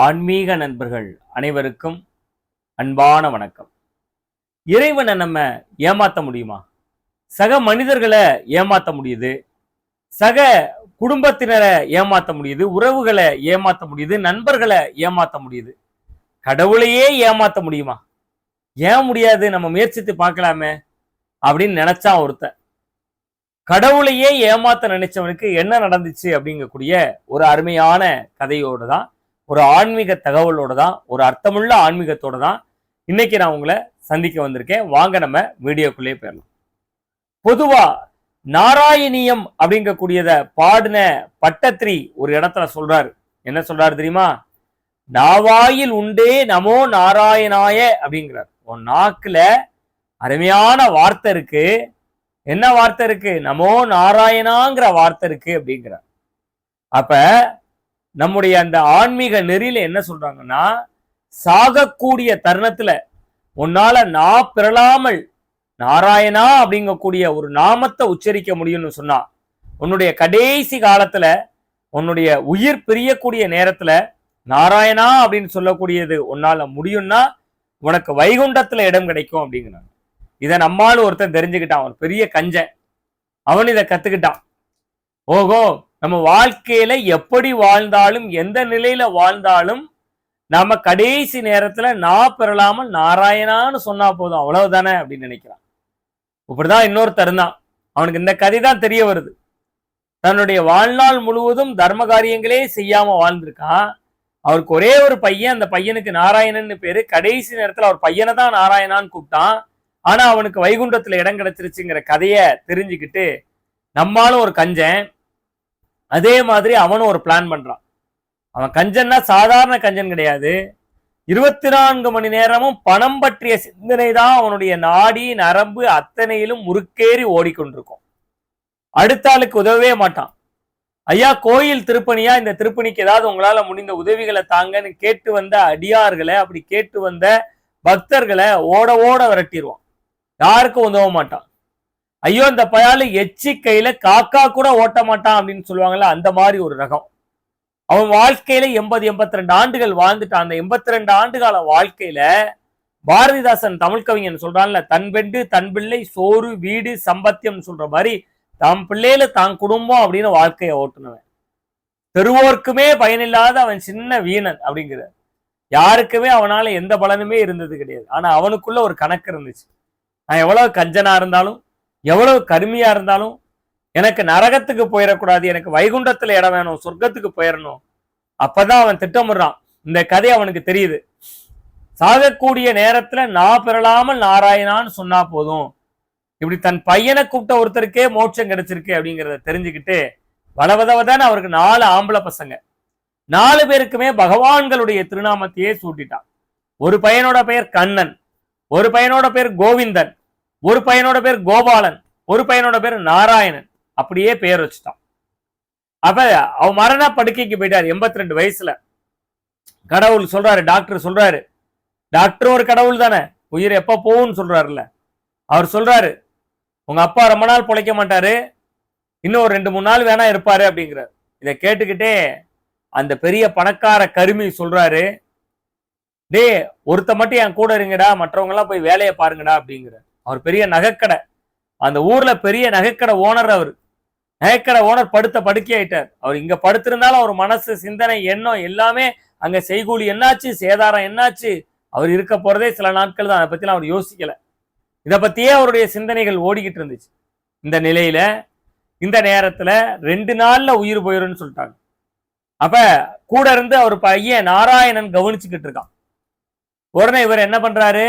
ஆன்மீக நண்பர்கள் அனைவருக்கும் அன்பான வணக்கம். இறைவனை நம்ம ஏமாத்த முடியுமா? சக மனிதர்களை ஏமாத்த முடியுது, சக குடும்பத்தினரை ஏமாத்த முடியுது, உறவுகளை ஏமாத்த முடியுது, நண்பர்களை ஏமாத்த முடியுது. கடவுளையே ஏமாத்த முடியுமா? ஏன் முடியாது? நம்ம முயற்சித்து பார்க்கலாமே அப்படின்னு நினைச்சான் ஒருத்தன். கடவுளையே ஏமாத்த நினைச்சவனுக்கு என்ன நடந்துச்சு அப்படிங்கக்கூடிய ஒரு அருமையான கதையோடு தான், ஒரு ஆன்மீக தகவலோட தான், ஒரு அர்த்தமுள்ள ஆன்மீகத்தோட தான் இன்னைக்கு நான் உங்களை சந்திக்க வந்திருக்கேன். வாங்க நம்ம வீடியோக்குள்ளே போயிடலாம். பொதுவா நாராயணியம் அப்படிங்கக்கூடியத பாடின பட்டத்திரி ஒரு இடத்துல சொல்றாரு. என்ன சொல்றாரு தெரியுமா? நாவாயில் உண்டே நமோ நாராயணாய அப்படிங்கிறார். உன் நாக்குல அருமையான வார்த்தை இருக்கு. என்ன வார்த்தை இருக்கு? நமோ நாராயணாங்கிற வார்த்தை இருக்கு அப்படிங்கிறார். அப்ப நம்முடைய அந்த ஆன்மீக நெறியில என்ன சொல்றாங்கன்னா, சாகக்கூடிய தருணத்துல உன்னால பிறளாமல் நாராயணா அப்படிங்கக்கூடிய ஒரு நாமத்தை உச்சரிக்க முடியும்னு சொன்னா, உன்னுடைய கடைசி காலத்துல உன்னுடைய உயிர் பிரியக்கூடிய நேரத்துல நாராயணா அப்படின்னு சொல்லக்கூடியது உன்னால முடியும்னா உனக்கு வைகுண்டத்துல இடம் கிடைக்கும் அப்படிங்கிறாங்க. இதை நம்மால் ஒருத்தன் தெரிஞ்சுக்கிட்டான், ஒரு பெரிய கஞ்சன். அவன் இதை கத்துக்கிட்டான். ஓகோ, நம்ம வாழ்க்கையில எப்படி வாழ்ந்தாலும், எந்த நிலையில வாழ்ந்தாலும் நாம கடைசி நேரத்துல பெறலாமல் நாராயணான்னு சொன்னா போதும், அவ்வளவுதானே அப்படின்னு நினைக்கிறான். இப்படிதான் இன்னொருத்தர் தான். அவனுக்கு இந்த கதை தான் தெரிய வருது. தன்னுடைய வாழ்நாள் முழுவதும் தர்ம காரியங்களே செய்யாம வாழ்ந்திருக்கான். அவருக்கு ஒரே ஒரு பையன். அந்த பையனுக்கு நாராயணன் பேரு. கடைசி நேரத்துல அவர் பையனை தான் நாராயணான்னு கூப்பிட்டான். ஆனா அவனுக்கு வைகுண்டத்துல இடம் கிடைச்சிருச்சுங்கிற கதைய தெரிஞ்சுக்கிட்டு நம்மளும் ஒரு கஞ்சன். அதே மாதிரி அவனும் ஒரு பிளான் பண்றான். அவன் கஞ்சன்னா சாதாரண கஞ்சன் கிடையாது. 24 மணி நேரமும் பணம் பற்றிய சிந்தனை தான் அவனுடைய நாடி நரம்பு அத்தனையிலும் முறுக்கேறி ஓடிக்கொண்டிருக்கும். அடுத்த ஆளுக்கு உதவவே மாட்டான். ஐயா, கோயில் திருப்பணியா, இந்த திருப்பணிக்கு ஏதாவது உங்களால முடிந்த உதவிகளை தாங்கன்னு கேட்டு வந்த அடியார்களை, அப்படி கேட்டு வந்த பக்தர்களை ஓட ஓட விரட்டிடுவான். யாருக்கும் உதவ மாட்டான். ஐயோ, இந்த பயாலு எச்சி கையில காக்கா கூட ஓட்ட மாட்டான் அப்படின்னு சொல்லுவாங்கல்ல, அந்த மாதிரி ஒரு ரகம். அவன் வாழ்க்கையில 82 ஆண்டுகள் வாழ்ந்துட்டான். அந்த 82 ஆண்டு கால வாழ்க்கையில பாரதிதாசன் தமிழ் கவிஞன் சொல்றான்ல, தன் பெண்டு தன் பிள்ளை சோறு வீடு சம்பத்தியம் சொல்ற மாதிரி தம் பிள்ளையில தான் குடும்பம் அப்படின்னு வாழ்க்கையை ஓட்டுனவன். தெருவோர்க்குமே பயனில்லாத அவன் சின்ன வீணன் அப்படிங்கிற. யாருக்குமே அவனால எந்த பலனுமே இருந்தது கிடையாது. ஆனா அவனுக்குள்ள ஒரு கணக்கு இருந்துச்சு. நான் எவ்வளவு கஞ்சனா இருந்தாலும், எவ்வளவு கருமையா இருந்தாலும், எனக்கு நரகத்துக்கு போயிடக்கூடாது, எனக்கு வைகுண்டத்துல இடம் வேணும், சொர்க்கத்துக்கு போயிடணும். அப்பதான் அவன் திட்டமிடுறான். இந்த கதை அவனுக்கு தெரியுது. சாகக்கூடிய நேரத்துல பெறலாமல் நாராயணான்னு சொன்னா போதும், இப்படி தன் பையனை கூப்பிட்ட ஒருத்தருக்கே மோட்சம் கிடைச்சிருக்கு அப்படிங்கிறத தெரிஞ்சுக்கிட்டு வளவதவதான அவருக்கு 4 ஆம்பளை பசங்க. 4 பேருக்குமே பகவான்களுடைய திருநாமத்தையே சூட்டிட்டான். ஒரு பையனோட பெயர் கண்ணன், ஒரு பையனோட பேர் கோவிந்தன், ஒரு பையனோட பேர் கோபாலன், ஒரு பையனோட பேர் நாராயணன். அப்படியே பெயர் வச்சுட்டான். அப்ப அவன் மரண படுக்கைக்கு போயிட்டார் 82 வயசுல. கடவுள் சொல்றாரு, டாக்டர் சொல்றாரு, டாக்டர் ஒரு கடவுள் தானே, உயிர் எப்ப போகும்னு சொல்றாருல்ல. அவர் சொல்றாரு, உங்க அப்பா ரொம்ப நாள் பிழைக்க மாட்டாரு, இன்னும் ஒரு 2-3 நாள் வேணா இருப்பாரு அப்படிங்கிறார். இதை கேட்டுக்கிட்டே அந்த பெரிய பணக்கார கருமி சொல்றாரு, டே ஒருத்த மட்டும் என் கூட இருங்கடா, மற்றவங்க எல்லாம் போய் வேலையை பாருங்கடா அப்படிங்கிற. அவர் பெரிய நகைக்கடை, அந்த ஊர்ல பெரிய நகைக்கடை ஓனர். அவர் நகைக்கடை ஓனர் படுத்த படுக்கையாயிட்டார். அவர் இங்க படுத்திருந்தாலும் அவர் மனசு சிந்தனை எண்ணம் எல்லாமே அங்க செய்கூலி என்னாச்சு, சேதாரம் என்னாச்சு, அவர் இருக்க போறதே சில நாட்கள் தான். அதை பத்திலாம் அவர் யோசிக்கல. இதை பத்தியே அவருடைய சிந்தனைகள் ஓடிக்கிட்டு இருந்துச்சு. இந்த நிலையில இந்த நேரத்துல 2 நாள்ல உயிர் போயிருன்னு சொல்லிட்டாங்க. அப்ப கூட இருந்து அவர் பையன் நாராயணன் கவனிச்சுக்கிட்டு இருக்கான். உடனே இவர் என்ன பண்றாரு,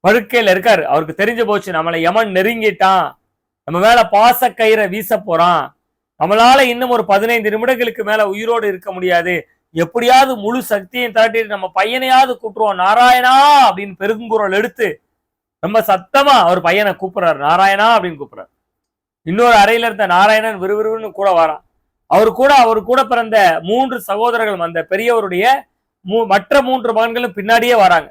படுக்கையில இருக்காரு. அவருக்கு தெரிஞ்சு போச்சு, நம்மளை யமன் நெருங்கிட்டான், நம்ம மேல பாச கயிறை வீச போறான், நம்மளால இன்னும் ஒரு 15 நிமிடங்களுக்கு மேல உயிரோடு இருக்க முடியாது, எப்படியாவது முழு சக்தியும் திரட்டிட்டு நம்ம பையனையாவது கூப்பிடுவோம், நாராயணா அப்படின்னு பெருங்குரல் எடுத்து ரொம்ப சத்தமா அவர் பையனை கூப்பிடுறாரு, நாராயணா அப்படின்னு கூப்பிடுறாரு. இன்னொரு அறையில இருந்த நாராயணன் விறுவிறுன்னு கூட வரான். அவரு கூட பிறந்த 3 சகோதரர்கள், அந்த பெரியவருடைய மற்ற 3 மகன்களும் பின்னாடியே வராங்க.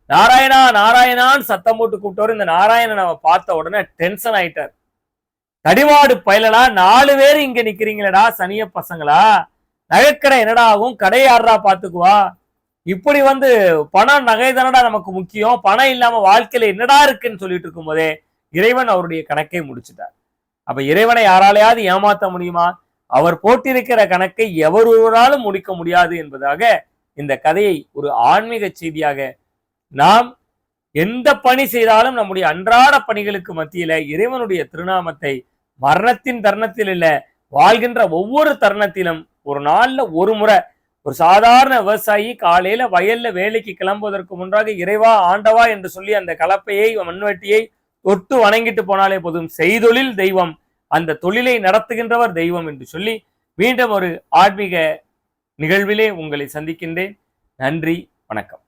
நாராயணா நாராயணான்னு சத்தம் போட்டு கூப்பிட்டவர். இந்த நாராயணன் அவன் பார்த்த உடனே டென்ஷன் ஆயிட்டார். தடிமாடு பயலடா, 4 பேர் இங்க நிக்கிறீங்களடா சனிய பசங்களா, நகைக்கடை என்னடா ஆகும், கடை யாரா பாத்துக்குவா, இப்படி பணம் நகை தானடா நமக்கு முக்கியம், பணம் இல்லாம வாழ்க்கையில என்னடா இருக்குன்னு சொல்லிட்டு இருக்கும் போதே இறைவன் அவருடைய கணக்கை முடிச்சுட்டார். அப்ப இறைவனை யாராலையாவது ஏமாத்த முடியுமா? அவர் போட்டிருக்கிற கணக்கை எவரொருவராலும் முடிக்க முடியாது என்பதாக இந்த கதையை ஒரு ஆன்மீக செய்தியாக, நாம் எந்த பணி செய்தாலும் நம்முடைய அன்றாட பணிகளுக்கு மத்தியில இறைவனுடைய திருநாமத்தை மரணத்தின் தருணத்தில் இல்ல, வாழ்கின்ற ஒவ்வொரு தருணத்திலும் ஒரு நாள்ல ஒரு முறை, ஒரு சாதாரண விவசாயி காலையில வயல்ல வேலைக்கு கிளம்புவதற்கு முன்பாக இறைவா ஆண்டவா என்று சொல்லி அந்த கலப்பையை மண்வெட்டியை தொட்டு வணங்கிட்டு போனாலே போதும், செய்தொழில் தெய்வம், அந்த தொழிலை நடத்துகின்றவர் தெய்வம் என்று சொல்லி மீண்டும் ஒரு ஆன்மீக நிகழ்விலே உங்களை சந்திக்கின்றேன். நன்றி, வணக்கம்.